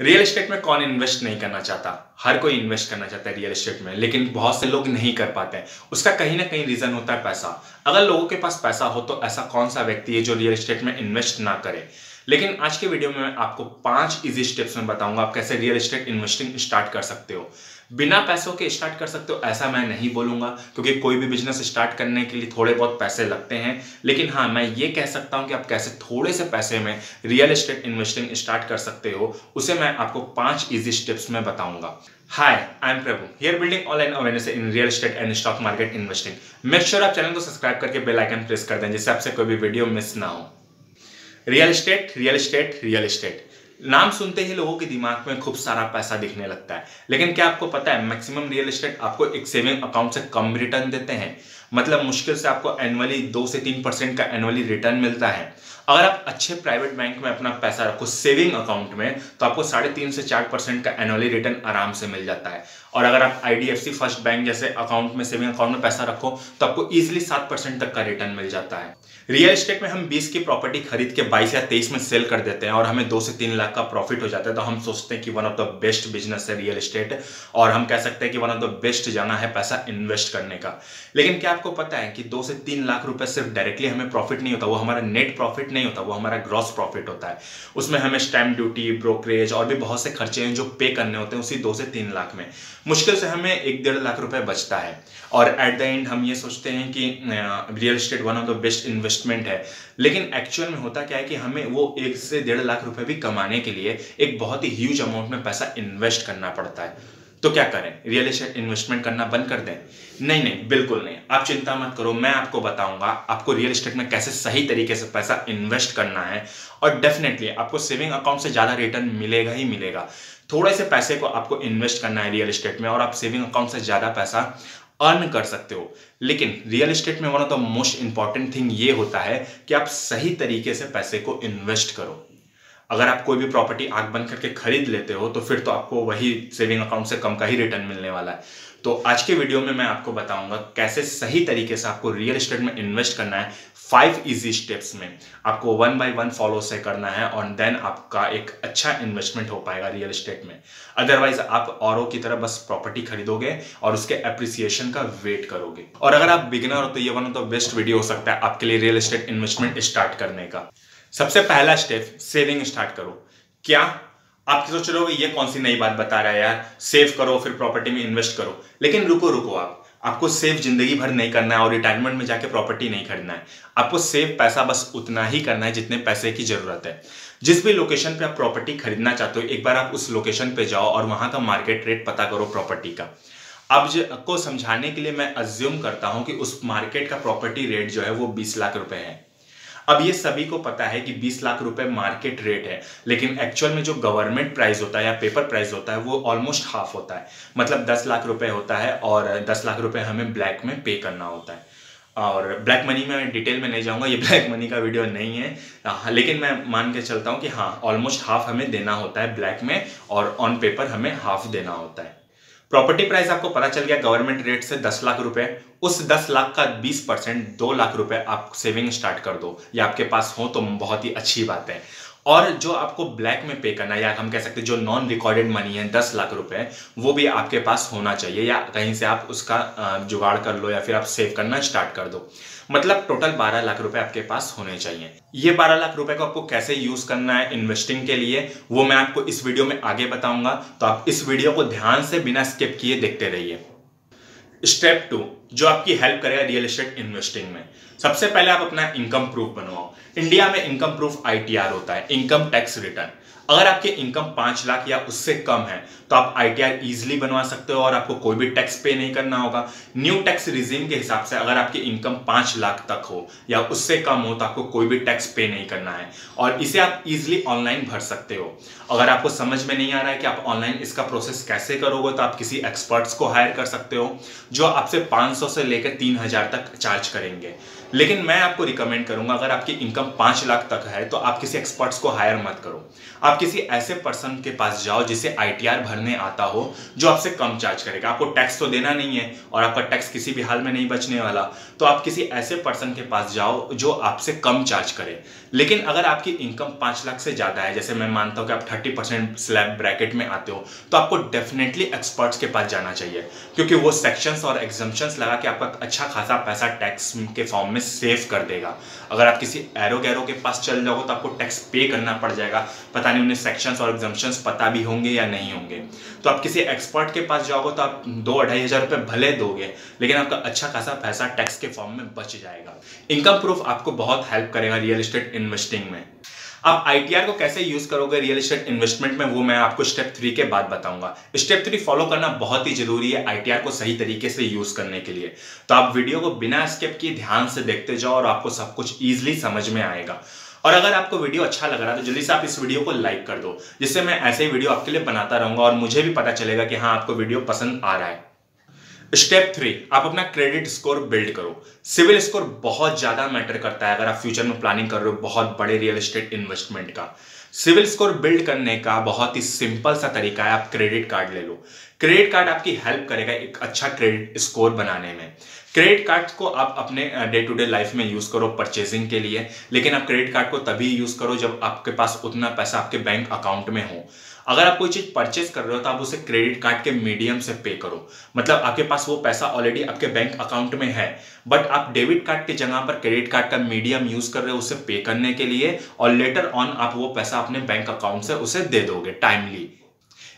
Real estate में कौन invest नहीं करना चाहता। हर कोई इन्वेस्ट करना चाहता है रियल एस्टेट में, लेकिन बहुत से लोग नहीं कर पाते हैं। उसका कहीं ना कहीं रीजन होता है पैसा। अगर लोगों के पास पैसा हो तो ऐसा कौन सा व्यक्ति है जो रियल एस्टेट में इन्वेस्ट ना करे। लेकिन आज के वीडियो में मैं आपको 5 इजी स्टेप्स में बताऊंगा आप कैसे रियल एस्टेट इन्वेस्टिंग स्टार्ट कर सकते हो। बिना पैसों के स्टार्ट कर सकते हो ऐसा मैं नहीं बोलूंगा, क्योंकि कोई भी बिजनेस स्टार्ट करने के लिए थोड़े बहुत पैसे लगते हैं। लेकिन हाँ, मैं ये कह सकता हूं कि आप कैसे थोड़े से पैसे में रियल एस्टेट इन्वेस्टिंग स्टार्ट कर सकते हो, उसे मैं आपको 5 इजी स्टेप्स में बताऊंगा। Hi, I am Prabhu, here building online awareness in real estate and stock market investing. Make sure आप चैनल को सब्सक्राइब करके बेल आइकन प्रेस कर दें, जिससे आपसे कोई भी वीडियो मिस ना हो। Real estate, real estate, real estate, नाम सुनते ही लोगों के दिमाग में खूब सारा पैसा दिखने लगता है। लेकिन क्या आपको पता है मैक्सिमम रियल एस्टेट आपको एक सेविंग अकाउंट से कम रिटर्न देते हैं। मतलब मुश्किल से आपको एनुअली 2 से 3% का एनुअली रिटर्न मिलता है। अगर आप अच्छे प्राइवेट बैंक में अपना पैसा रखो सेविंग अकाउंट में, तो आपको 3.5 से 4% का एनुअली रिटर्न आराम से मिल जाता है। और अगर आप IDFC फर्स्ट बैंक जैसे अकाउंट में सेविंग अकाउंट में पैसा रखो तो आपको इजीली 7% तक का रिटर्न मिल जाता है। रियल एस्टेट में हम 20 की प्रॉपर्टी खरीद के 22 या 23 में सेल कर देते हैं और हमें 2 से 3 लाख का प्रॉफिट हो जाता है। तो हम सोचते हैं कि one of the best business है रियल एस्टेट, और हम कह सकते हैं कि वन ऑफ द बेस्ट जगह है पैसा इन्वेस्ट करने का। लेकिन क्या आपको पता है कि 2 से 3 लाख रुपए सिर्फ डायरेक्टली हमें प्रॉफिट नहीं होता, वो हमारा नेट प्रॉफिट नहीं होता, वो हमारा ग्रॉस प्रॉफिट होता है। उसमें हमें स्टैम्प ड्यूटी, ब्रोकरेज और भी बहुत से खर्चे हैं जो पे करने होते हैं उसी 2 से 3 लाख में। मुश्किल से हमें 1-1.5 लाख रुपए बचता है। और एट द एंड हम ये सोचते हैं कि real estate one of the best investment है। लेकिन एक्चुअल में होता क्या है कि हमें वो 1 से 1.5 लाख रुपए भी कमाने के लिए एक बहुत ही ह्यूज अमाउंट में पैसा इन्वेस्ट करना पड़ता है। तो क्या करें, रियल एस्टेट इन्वेस्टमेंट करना बंद कर दें? नहीं नहीं, बिल्कुल नहीं। आप चिंता मत करो, मैं आपको बताऊंगा आपको रियल एस्टेट में कैसे सही तरीके से पैसा इन्वेस्ट करना है। और डेफिनेटली आपको सेविंग अकाउंट से ज्यादा रिटर्न मिलेगा ही मिलेगा। थोड़े से पैसे को आपको इन्वेस्ट करना है रियल एस्टेट में और आप सेविंग अकाउंट से ज्यादा पैसा अर्न कर सकते हो। लेकिन रियल एस्टेट में one of the most important thing ये होता है कि आप सही तरीके से पैसे को इन्वेस्ट करो। अगर आप कोई भी प्रॉपर्टी आंख बंद करके खरीद लेते हो तो फिर तो आपको वही सेविंग अकाउंट से कम का ही रिटर्न मिलने वाला है। तो आज के वीडियो में मैं आपको बताऊंगा कैसे सही तरीके से आपको रियल एस्टेट में इन्वेस्ट करना है। 5 इजी स्टेप्स में आपको 1 बाय 1 फॉलो से करना है और देन आपका एक अच्छा इन्वेस्टमेंट हो पाएगा रियल एस्टेट में। अदरवाइज आप औरों की तरह बस प्रॉपर्टी खरीदोगे और उसके एप्रिसिएशन का वेट करोगे। और अगर आप बिगिनर हो तो ये one of the best video हो सकता है आपके लिए रियल एस्टेट इन्वेस्टमेंट स्टार्ट करने का। सबसे पहला स्टेप, सेविंग स्टार्ट करो। क्या आप सोच रहे हो ये कौन सी नई बात बता रहा है यार, सेव करो फिर प्रॉपर्टी में इन्वेस्ट करो। लेकिन रुको रुको, आपको सेव जिंदगी भर नहीं करना है और रिटायरमेंट में जाके प्रॉपर्टी नहीं खरीदना है। आपको सेव पैसा बस उतना ही करना है जितने पैसे की जरूरत है। जिस भी लोकेशन पे आप प्रॉपर्टी खरीदना चाहते हो, एक बार आप उस लोकेशन पे जाओ और वहां का मार्केट रेट पता करो प्रॉपर्टी का। अब आपको समझाने के लिए मैं अज्यूम करता हूं कि उस मार्केट का प्रॉपर्टी रेट जो है वो 20 लाख रुपए है। अब ये सभी को पता है कि 20 लाख रुपए मार्केट रेट है, लेकिन एक्चुअल में जो गवर्नमेंट प्राइस होता है या पेपर प्राइस होता है वो ऑलमोस्ट हाफ होता है। मतलब 10 लाख रुपए होता है और 10 लाख रुपए हमें ब्लैक में पे करना होता है। और ब्लैक मनी में मैं डिटेल में नहीं जाऊंगा, ये ब्लैक मनी का वीडियो नहीं है। लेकिन मैं मान के चलता हूँ कि हाँ, ऑलमोस्ट हाफ हमें देना होता है ब्लैक में और ऑन पेपर हमें हाफ देना होता है। प्रॉपर्टी प्राइस आपको पता चल गया गवर्नमेंट रेट से 10 लाख रुपए। उस 10 लाख का 20% 2 लाख रुपए आप सेविंग स्टार्ट कर दो, या आपके पास हो तो बहुत ही अच्छी बात है। और जो आपको ब्लैक में पे करना है, या हम कह सकते हैं जो नॉन रिकॉर्डेड मनी है 10 लाख रुपए, वो भी आपके पास होना चाहिए, या कहीं से आप उसका जुगाड़ कर लो या फिर आप सेव करना स्टार्ट कर दो। मतलब टोटल 12 लाख रुपए आपके पास होने चाहिए। ये 12 लाख रुपए को आपको कैसे यूज करना है इन्वेस्टिंग के लिए, वो मैं आपको इस वीडियो में आगे बताऊंगा। तो आप इस वीडियो को ध्यान से बिना स्किप किए देखते रहिए। स्टेप 2 जो आपकी हेल्प करेगा रियल एस्टेट इन्वेस्टिंग में। सबसे पहले आप अपना इनकम प्रूफ बनवाओ। इंडिया में इनकम प्रूफ ITR होता है, इनकम टैक्स रिटर्न। अगर आपके इनकम 5 लाख या उससे कम है तो आप ITR इजीली बनवा सकते हो और आपको कोई भी टैक्स पे नहीं करना होगा। न्यू टैक्स रिजीम के हिसाब से अगर आपकी इनकम 5 लाख तक हो या उससे कम हो तो आपको कोई भी टैक्स पे नहीं करना है और इसे आप इजीली ऑनलाइन भर सकते हो। अगर आपको समझ में नहीं आ रहा है कि आप ऑनलाइन इसका प्रोसेस कैसे करोगे तो आप किसी एक्सपर्ट्स को हायर कर सकते हो जो आपसे 500 से लेकर 3000 तक चार्ज करेंगे। लेकिन मैं आपको रिकमेंड करूंगा, अगर आपकी इनकम 5 लाख तक है तो आप किसी एक्सपर्ट्स को हायर मत करो। आप आप किसी ऐसे पर्सन के पास जाओ जिसे ITR भरने आता हो, जो आपसे कम चार्ज करेगा। आपको टैक्स तो देना नहीं है और आपका टैक्स किसी भी हाल में नहीं बचने वाला, तो आप किसी ऐसे पर्सन के पास जाओ जो आपसे कम चार्ज करे। लेकिन अगर आपकी इनकम 5 लाख से ज़्यादा है, जैसे मैं मानता हूँ कि आप 30% स्लैब ब्रैकेट में आते हो, तो आपको डेफिनेटली एक्सपर्ट्स के पास जाना चाहिए, क्योंकि वो सेक्शंस और एग्जम्पशंस लगा के आपका अच्छा खासा पैसा टैक्स के फॉर्म में सेव कर देगा। अगर आप किसी एरो गैरो के पास चल जाओगे तो आपको टैक्स पे करना पड़ जाएगा, पता नहीं उन्हें सेक्शंस और एग्जम्पशंस पता भी होंगे या नहीं होंगे। तो आप किसी एक्सपर्ट के पास जाओगे तो आप 2-2.5 हज़ार रुपये भले दोगे, लेकिन आपका अच्छा खासा पैसा टैक्स के फॉर्म में बच जाएगा। इनकम प्रूफ आपको बहुत हेल्प करेगा रियल एस्टेट इन्वेस्टिंग में। आप ITR को कैसे यूज करोगे रियल एस्टेट इन्वेस्टमेंट में, वो मैं आपको स्टेप 3 के बाद बताऊंगा। स्टेप 3 फॉलो करना बहुत ही जरूरी है ITR को सही तरीके से यूज करने के लिए। तो आप वीडियो को बिना स्किप किए ध्यान से देखते जाओ और आपको सब कुछ ईजिली समझ में आएगा। और अगर आपको वीडियो अच्छा लग रहा है तो जल्दी से आप इस वीडियो को लाइक कर दो, जिससे मैं ऐसे ही वीडियो आपके लिए बनाता रहूंगा और मुझे भी पता चलेगा कि हाँ, आपको वीडियो पसंद आ रहा है। स्टेप 3, आप अपना क्रेडिट स्कोर बिल्ड करो। सिविल स्कोर बहुत ज्यादा मैटर करता है अगर आप फ्यूचर में प्लानिंग कर रहे हो बहुत बड़े रियल एस्टेट इन्वेस्टमेंट का। सिविल स्कोर बिल्ड करने का बहुत ही सिंपल सा तरीका है, आप क्रेडिट कार्ड ले लो। क्रेडिट कार्ड आपकी हेल्प करेगा एक अच्छा क्रेडिट स्कोर बनाने में। क्रेडिट कार्ड को आप अपने डे टू डे लाइफ में यूज करो परचेजिंग के लिए, लेकिन आप क्रेडिट कार्ड को तभी यूज करो जब आपके पास उतना पैसा आपके बैंक अकाउंट में हो। अगर आप कोई चीज परचेज कर रहे हो तो आप उसे क्रेडिट कार्ड के मीडियम से पे करो, मतलब आपके पास वो पैसा ऑलरेडी आपके बैंक अकाउंट में है, बट आप डेबिट कार्ड की जगह पर क्रेडिट कार्ड का मीडियम यूज कर रहे हो उसे पे करने के लिए, और लेटर ऑन आप वो पैसा अपने बैंक अकाउंट से उसे दे दोगे टाइमली।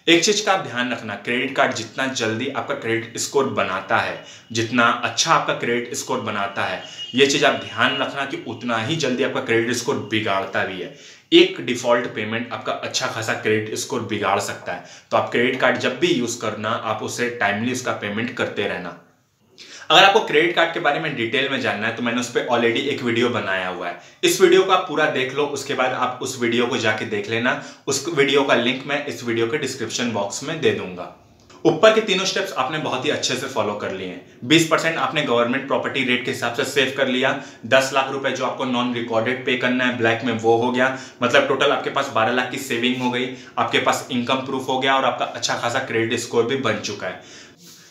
एक चीज का आप ध्यान रखना, क्रेडिट कार्ड जितना जल्दी आपका क्रेडिट स्कोर बनाता है, जितना अच्छा आपका क्रेडिट स्कोर बनाता है, ये चीज आप ध्यान रखना कि उतना ही जल्दी आपका क्रेडिट स्कोर बिगाड़ता भी है। एक डिफॉल्ट पेमेंट आपका अच्छा खासा क्रेडिट स्कोर बिगाड़ सकता है। तो आप क्रेडिट कार्ड जब भी यूज करना, आप उसे टाइमली उसका पेमेंट करते रहना। अगर आपको क्रेडिट कार्ड के बारे में डिटेल में जानना है तो मैंने उस पर ऑलरेडी एक वीडियो बनाया हुआ है। इस वीडियो को आप पूरा देख लो, उसके बाद आप उस वीडियो को जाके देख लेना। उस वीडियो का लिंक मैं इस वीडियो के डिस्क्रिप्शन बॉक्स में दे दूंगा। ऊपर के तीनों स्टेप्स आपने बहुत ही अच्छे से फॉलो कर लिए हैं। 20% आपने गवर्नमेंट प्रॉपर्टी रेट के हिसाब से सेव कर लिया। 10 लाख रुपए जो आपको नॉन रिकॉर्डेड पे करना है ब्लैक में, वो हो गया। मतलब टोटल आपके पास 12 लाख की सेविंग हो गई, आपके पास इनकम प्रूफ हो गया और आपका अच्छा खासा क्रेडिट स्कोर भी बन चुका है।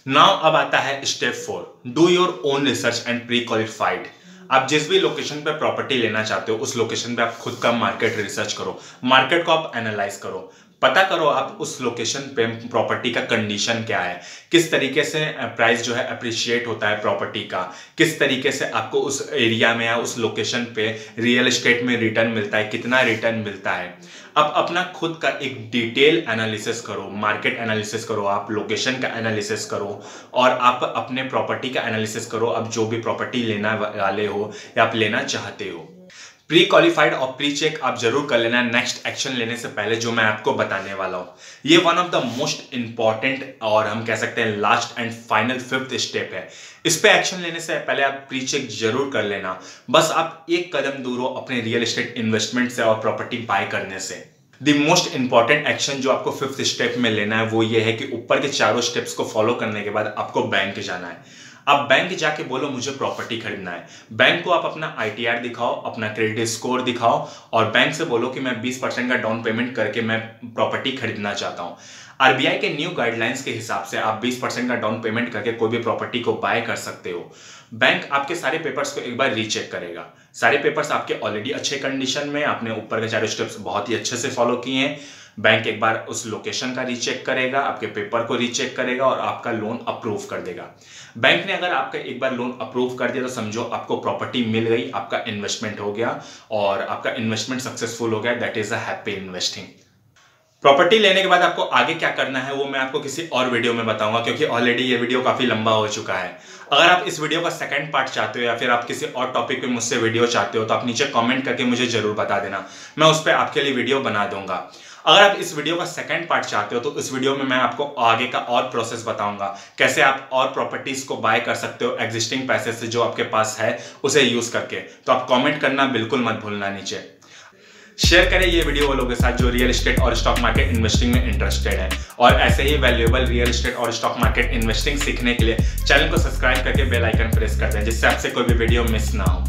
नाउ अब आता है step 4, do your own research and pre qualified. आप जिस भी लोकेशन पे प्रॉपर्टी लेना चाहते हो उस लोकेशन पे आप खुद का मार्केट रिसर्च करो, मार्केट को आप एनालाइज करो, पता करो आप उस लोकेशन पे प्रॉपर्टी का कंडीशन क्या है, किस तरीके से प्राइस जो है अप्रिशिएट होता है प्रॉपर्टी का, किस तरीके से आपको उस एरिया में या उस लोकेशन पे रियल एस्टेट में रिटर्न मिलता है, कितना रिटर्न मिलता है। आप अपना खुद का एक डिटेल एनालिसिस करो, मार्केट एनालिसिस करो, आप लोकेशन का एनालिसिस करो और आप अपने प्रॉपर्टी का एनालिसिस करो। आप जो भी प्रॉपर्टी लेना वाले हो या आप लेना चाहते हो, प्री क्वालिफाइड और प्री चेक आप जरूर कर लेना नेक्स्ट एक्शन लेने से पहले, जो मैं आपको बताने वाला हूं। ये one of the most important और हम कह सकते हैं last and final 5th step है। इस पे एक्शन लेने से पहले आप प्री चेक जरूर कर लेना। बस आप एक कदम दूर हो अपने रियल एस्टेट इन्वेस्टमेंट से और प्रॉपर्टी बाय करने से। द मोस्ट इंपॉर्टेंट एक्शन जो आपको 5th स्टेप में लेना है वो ये है कि ऊपर के चारों स्टेप्स को फॉलो करने के बाद आपको बैंक जाना है। आप बैंक जाके बोलो मुझे प्रॉपर्टी खरीदना है। बैंक को आप अपना ITR दिखाओ, अपना क्रेडिट स्कोर दिखाओ और बैंक से बोलो कि मैं 20% का डाउन पेमेंट करके मैं प्रॉपर्टी खरीदना चाहता हूँ। RBI के न्यू गाइडलाइंस के हिसाब से आप 20% का डाउन पेमेंट करके कोई भी प्रॉपर्टी को बाय कर सकते हो। बैंक आपके सारे पेपर्स को एक बार रीचेक करेगा। सारे पेपर्स आपके ऑलरेडी अच्छे कंडीशन में, आपने ऊपर के चारों स्टेप्स बहुत ही अच्छे से फॉलो किए हैं। बैंक एक बार उस लोकेशन का रीचेक करेगा, आपके पेपर को रीचेक करेगा और आपका लोन अप्रूव कर देगा। बैंक ने अगर आपका एक बार लोन अप्रूव कर दिया तो समझो आपको प्रॉपर्टी मिल गई, आपका इन्वेस्टमेंट हो गया और आपका इन्वेस्टमेंट सक्सेसफुल हो गया। That is a happy investing. Property लेने के बाद आपको आगे क्या करना है वो मैं आपको किसी और वीडियो में बताऊंगा, क्योंकि ऑलरेडी ये वीडियो काफी लंबा हो चुका है। अगर आप इस वीडियो का सेकंड पार्ट चाहते हो या फिर आप किसी और टॉपिक पे मुझसे वीडियो चाहते हो तो आप नीचे कमेंट करके मुझे जरूर बता देना, मैं उस पर आपके लिए वीडियो बना दूंगा। अगर आप इस वीडियो का सेकंड पार्ट चाहते हो तो इस वीडियो में मैं आपको आगे का और प्रोसेस बताऊंगा, कैसे आप और प्रॉपर्टीज को बाय कर सकते हो एग्जिस्टिंग पैसे से जो आपके पास है उसे यूज करके। तो आप कमेंट करना बिल्कुल मत भूलना नीचे। शेयर करें ये वीडियो वो लोगों के साथ जो रियल एस्टेट और स्टॉक मार्केट इन्वेस्टिंग में इंटरेस्टेड है, और ऐसे ही वैल्यूएबल रियल एस्टेट और स्टॉक मार्केट इन्वेस्टिंग सीखने के लिए चैनल को सब्सक्राइब करके बेल आइकन प्रेस कर दें, जिससे आपसे कोई भी वीडियो मिस ना हो।